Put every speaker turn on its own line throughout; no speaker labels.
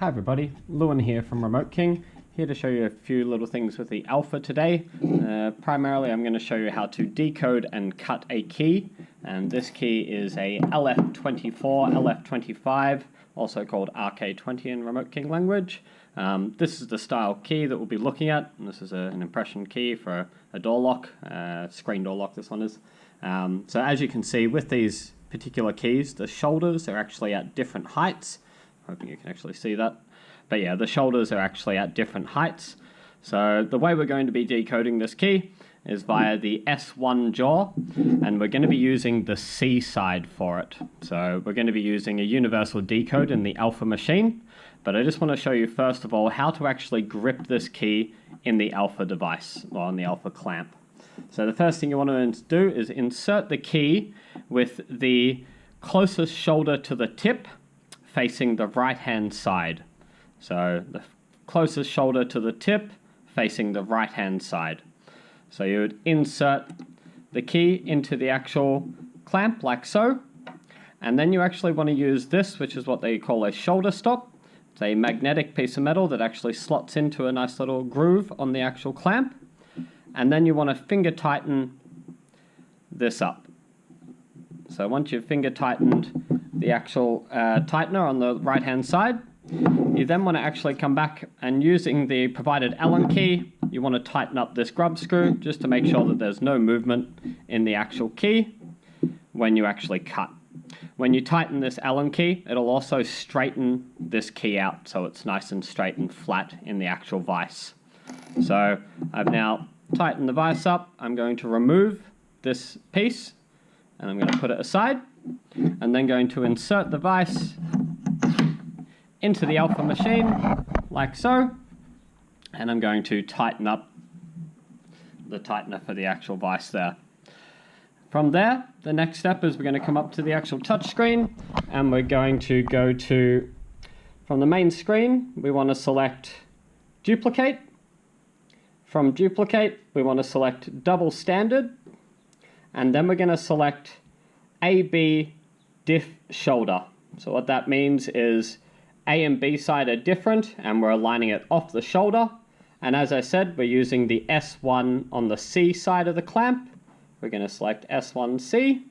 Hi everybody, Lewin here from Remote King, here to show you a few little things with the Alpha today. Primarily I'm going to show you how to decode and cut a key, and this key is a LF24 LF25, also called RK20 in Remote King language. This is the style key that we'll be looking at, and this is an impression key for a door lock, screen door lock this one is. So as you can see with these particular keys, the shoulders are actually at different heights. Hoping you can actually see that. But yeah, the shoulders are actually at different heights. So the way we're going to be decoding this key is via the S1 jaw, and we're going to be using the C side for it. So we're going to be using a universal decode in the Alpha machine, but I just want to show you first of all how to actually grip this key in the Alpha device, or on the Alpha clamp. So the first thing you want to do is insert the key with the closest shoulder to the tip facing the right hand side. So the closest shoulder to the tip facing the right hand side. So you would insert the key into the actual clamp like so, and then you actually want to use this, which is what they call a shoulder stop. It's a magnetic piece of metal that actually slots into a nice little groove on the actual clamp, and then you want to finger tighten this up. So once you've finger tightened the actual tightener on the right hand side, you then want to actually come back and using the provided Allen key, you want to tighten up this grub screw just to make sure that there's no movement in the actual key when you actually cut. When you tighten this Allen key, it'll also straighten this key out so it's nice and straight and flat in the actual vise. So I've now tightened the vise up. I'm going to remove this piece and I'm going to put it aside, and then going to insert the vise into the Alpha machine like so, and I'm going to tighten up the tightener for the actual vise there. From there, the next step is we're going to come up to the actual touch screen, and we're going to go to, from the main screen, we want to select duplicate. From duplicate, we want to select double standard, and then we're going to select AB diff shoulder. So what that means is A and B side are different, and we're aligning it off the shoulder. And as I said, we're using the S1 on the C side of the clamp. We're going to select S1C.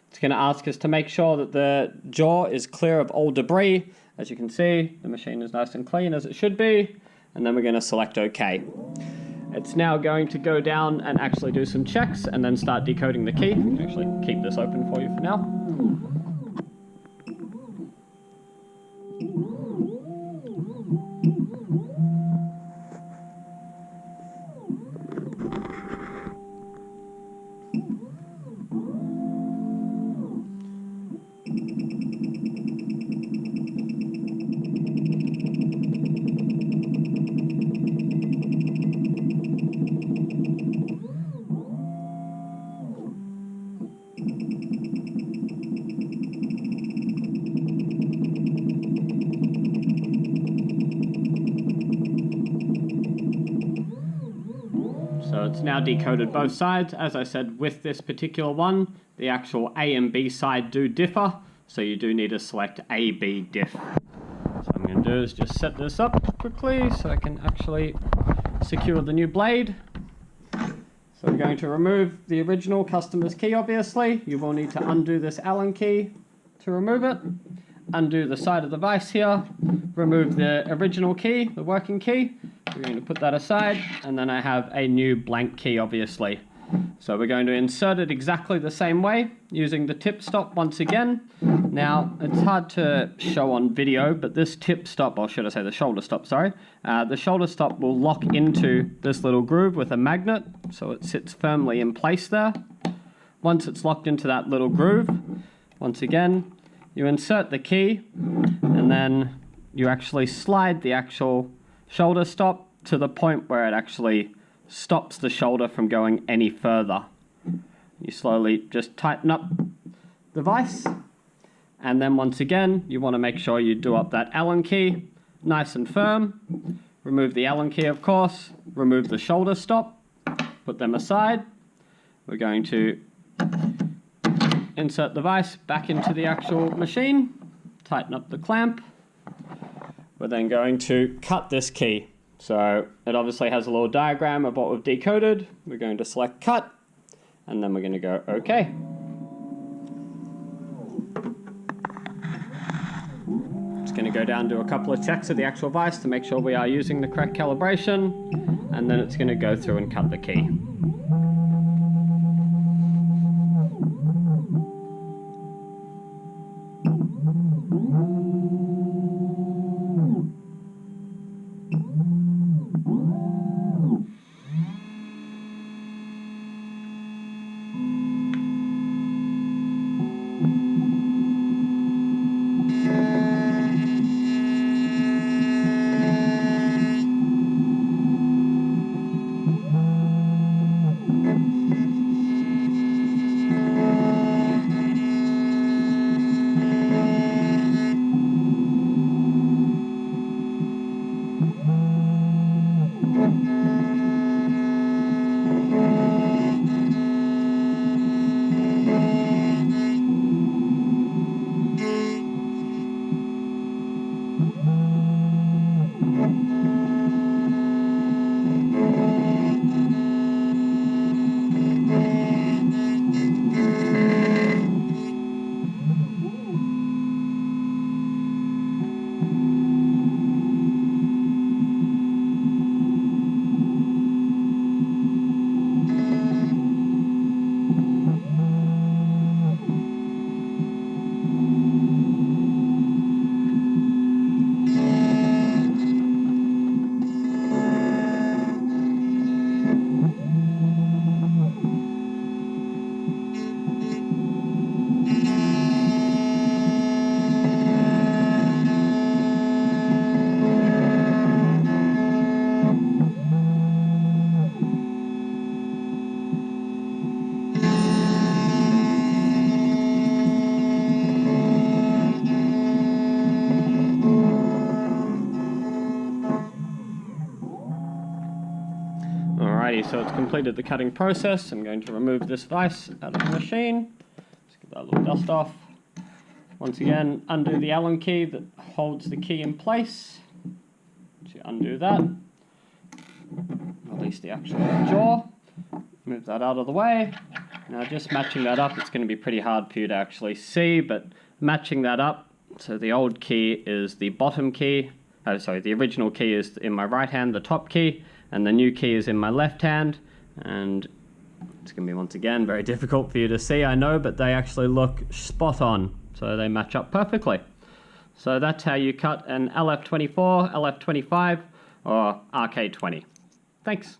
It's going to ask us to make sure that the jaw is clear of all debris. As you can see, the machine is nice and clean as it should be. And then we're going to select OK. It's now going to go down and actually do some checks and then start decoding the key. I can actually keep this open for you for now. So it's now decoded both sides. As I said, with this particular one, the actual A and B side do differ, so you do need to select AB diff. So what I'm going to do is just set this up quickly so I can actually secure the new blade. So we're going to remove the original customer's key, obviously. You will need to undo this Allen key to remove it. Undo the side of the vise here. Remove the original key, the working key. We're going to put that aside, and then I have a new blank key, obviously. So we're going to insert it exactly the same way, using the tip stop once again. Now, it's hard to show on video, but this tip stop, or should I say the shoulder stop, sorry. The shoulder stop will lock into this little groove with a magnet, so it sits firmly in place there. Once it's locked into that little groove, once again, you insert the key, and then you actually slide the actual shoulder stop to the point where it actually stops the shoulder from going any further. You slowly just tighten up the vise, and then once again you want to make sure you do up that Allen key nice and firm. Remove the Allen key, of course, remove the shoulder stop, put them aside. We're going to insert the vise back into the actual machine, tighten up the clamp, we're then going to cut this key. So it obviously has a little diagram of what we've decoded. We're going to select cut, and then we're going to go OK. Just going to go down, do a couple of checks of the actual vise to make sure we are using the correct calibration, and then it's going to go through and cut the key. Alrighty, so it's completed the cutting process. I'm going to remove this vise out of the machine. Just get that little dust off. Once again, undo the Allen key that holds the key in place. So you undo that. Release the actual jaw. Move that out of the way. Now just matching that up, it's going to be pretty hard for you to actually see, but matching that up, so the old key is the bottom key. The original key is in my right hand, the top key, and the new key is in my left hand, and it's going to be, once again, very difficult for you to see, I know, but they actually look spot on, so they match up perfectly. So that's how you cut an LF24, LF25, or RK20. Thanks.